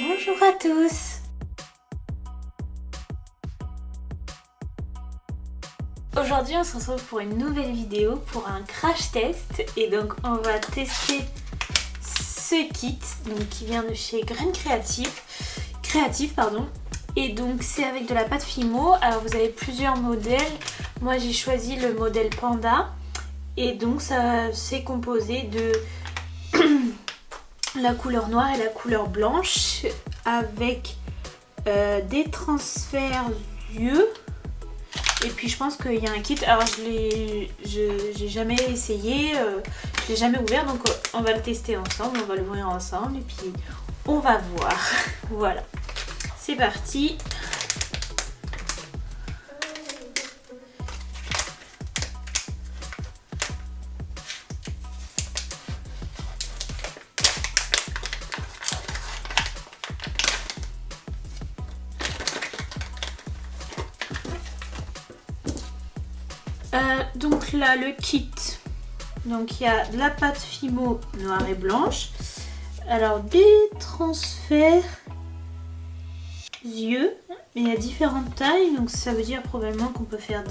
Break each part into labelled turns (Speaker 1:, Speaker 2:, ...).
Speaker 1: Bonjour à tous. Aujourd'hui on se retrouve pour une nouvelle vidéo pour un crash test et donc on va tester ce kit donc, qui vient de chez Graines Créative pardon. Et donc c'est avec de la pâte Fimo. Alors vous avez plusieurs modèles, moi j'ai choisi le modèle Panda et donc ça c'est composé de la couleur noire et la couleur blanche avec des transferts yeux. Et puis je pense qu'il y a un kit, alors j'ai jamais essayé, je l'ai jamais ouvert, donc on va le tester ensemble, on va l'ouvrir ensemble et puis on va voir. Voilà, c'est parti. Donc là le kit, donc il y a de la pâte Fimo noire et blanche, alors des transferts yeux, il y a différentes tailles, donc ça veut dire probablement qu'on peut faire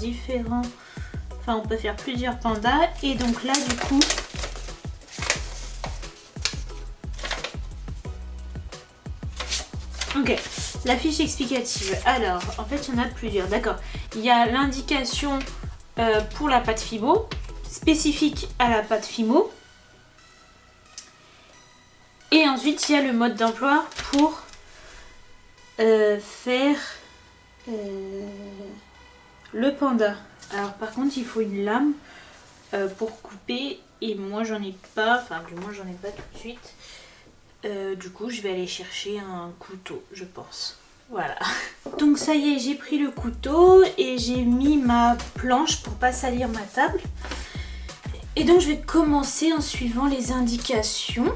Speaker 1: on peut faire plusieurs pandas. Et donc là du coup ok, la fiche explicative, alors en fait il y en a plusieurs, d'accord, il y a l'indication pour la pâte Fimo, spécifique à la pâte Fimo. Et ensuite, il y a le mode d'emploi pour faire le panda. Alors par contre, il faut une lame pour couper et moi j'en ai pas, enfin du moins j'en ai pas tout de suite. Du coup, je vais aller chercher un couteau, je pense. Voilà. Donc ça y est, j'ai pris le couteau et j'ai mis ma planche pour pas salir ma table. Et donc je vais commencer en suivant les indications.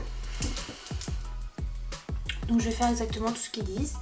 Speaker 1: Donc je vais faire exactement tout ce qu'ils disent.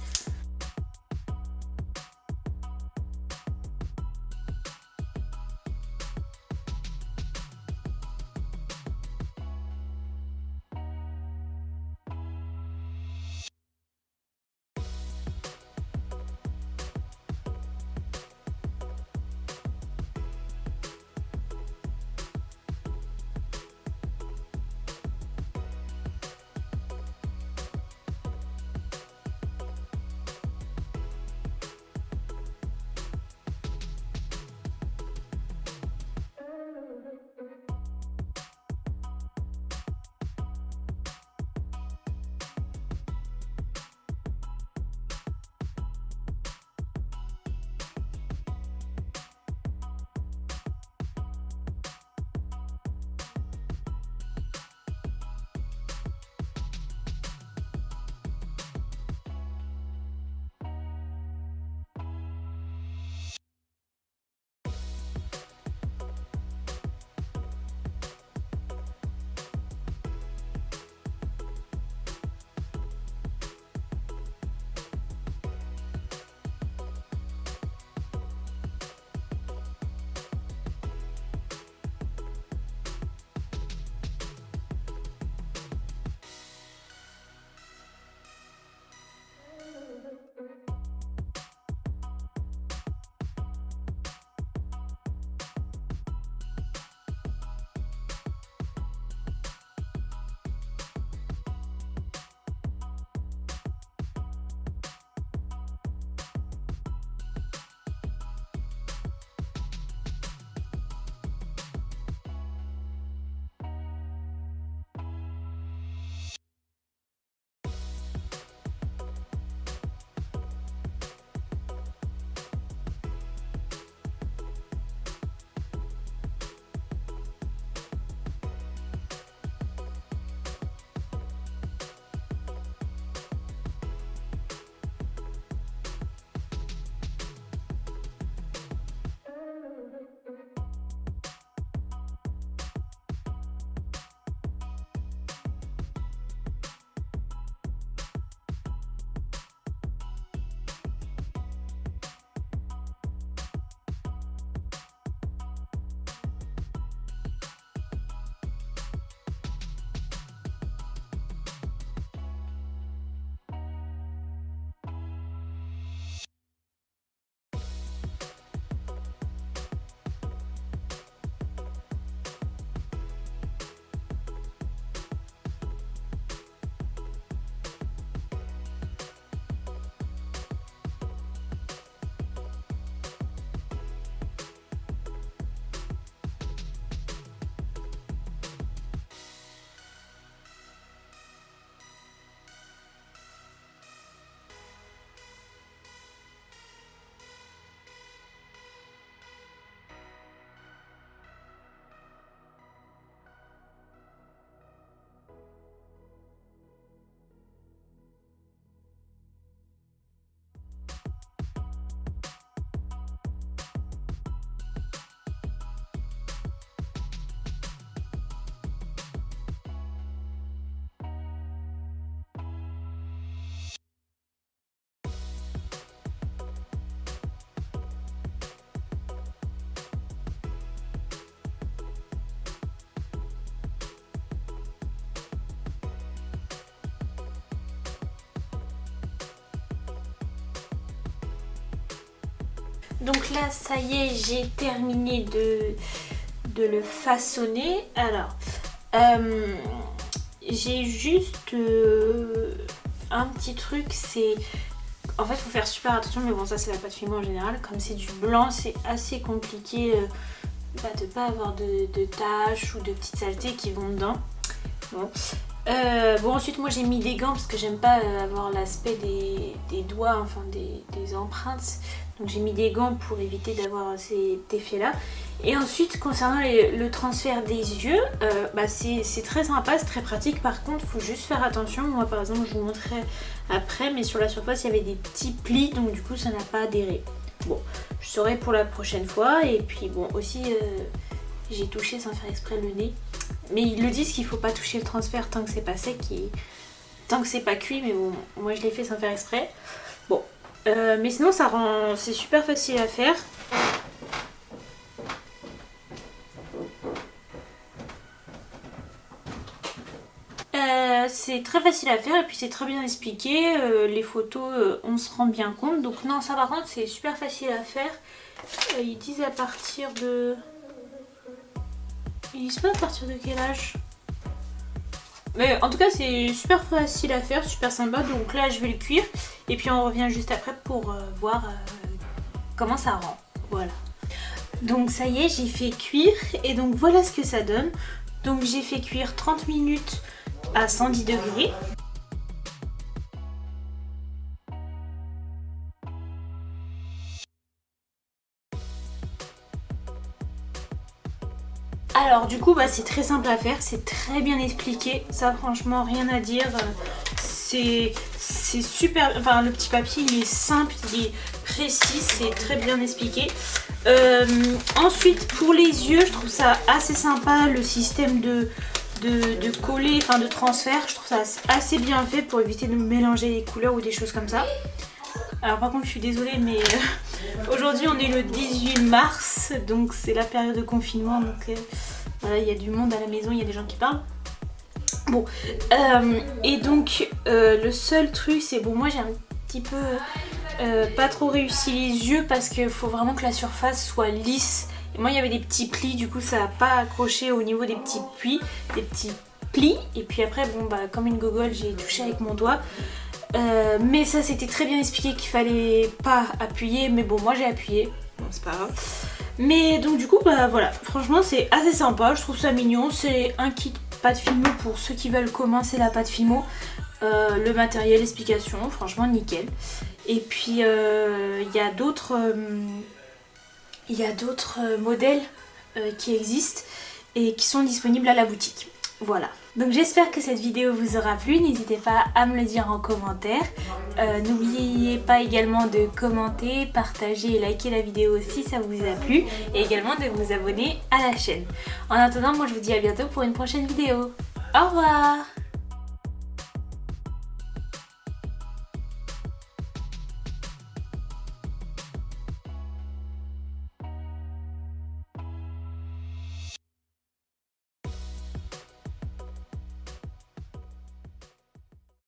Speaker 1: Donc là ça y est, j'ai terminé de le façonner. Alors j'ai juste un petit truc, c'est... En fait, il faut faire super attention, mais bon, ça c'est la pâte Fimo en général. Comme c'est du blanc, c'est assez compliqué de pas avoir de taches ou de petites saletés qui vont dedans. Bon, ensuite moi j'ai mis des gants parce que j'aime pas avoir l'aspect des doigts, enfin des empreintes. Donc j'ai mis des gants pour éviter d'avoir cet effet là. Et ensuite concernant le transfert des yeux, c'est très sympa, c'est très pratique. Par contre il faut juste faire attention. Moi par exemple je vous montrerai après, mais sur la surface il y avait des petits plis, donc du coup ça n'a pas adhéré. Bon, je saurai pour la prochaine fois. Et puis bon aussi j'ai touché sans faire exprès le nez. Mais ils le disent qu'il faut pas toucher le transfert tant que c'est pas sec et tant que c'est pas cuit, mais bon moi je l'ai fait sans faire exprès. Bon, mais sinon ça rend, c'est super facile à faire. C'est très facile à faire et puis c'est très bien expliqué, les photos on se rend bien compte. Donc non, ça par contre c'est super facile à faire. Ils disent à partir de... Ils disent pas à partir de quel âge. Mais en tout cas c'est super facile à faire, super sympa. Donc là je vais le cuire et puis on revient juste après pour voir comment ça rend. Voilà. Donc ça y est, j'ai fait cuire et donc voilà ce que ça donne. Donc j'ai fait cuire 30 minutes à 110 degrés. Alors du coup c'est très simple à faire, c'est très bien expliqué, ça franchement rien à dire, c'est super, enfin le petit papier il est simple, il est précis, c'est très bien expliqué. Ensuite pour les yeux, je trouve ça assez sympa le système de coller, enfin de transfert, je trouve ça assez bien fait pour éviter de mélanger les couleurs ou des choses comme ça. Alors par contre je suis désolée mais aujourd'hui on est le 18 mars, donc c'est la période de confinement, donc voilà, il y a du monde à la maison, il y a des gens qui parlent. Bon, et donc le seul truc c'est, bon moi j'ai un petit peu pas trop réussi les yeux parce qu'il faut vraiment que la surface soit lisse. Et moi il y avait des petits plis, du coup ça n'a pas accroché au niveau des petits plis. Et puis après bon comme une gogole j'ai touché avec mon doigt. Mais ça c'était très bien expliqué qu'il fallait pas appuyer, mais bon moi j'ai appuyé, bon c'est pas grave. Mais donc du coup voilà, franchement c'est assez sympa, je trouve ça mignon, c'est un kit pâte Fimo pour ceux qui veulent commencer la pâte Fimo. Le matériel, l'explication, franchement nickel. Et puis il y a d'autres modèles qui existent et qui sont disponibles à la boutique. Voilà. Donc j'espère que cette vidéo vous aura plu, n'hésitez pas à me le dire en commentaire. N'oubliez pas également de commenter, partager et liker la vidéo si ça vous a plu. Et également de vous abonner à la chaîne. En attendant, moi je vous dis à bientôt pour une prochaine vidéo. Au revoir!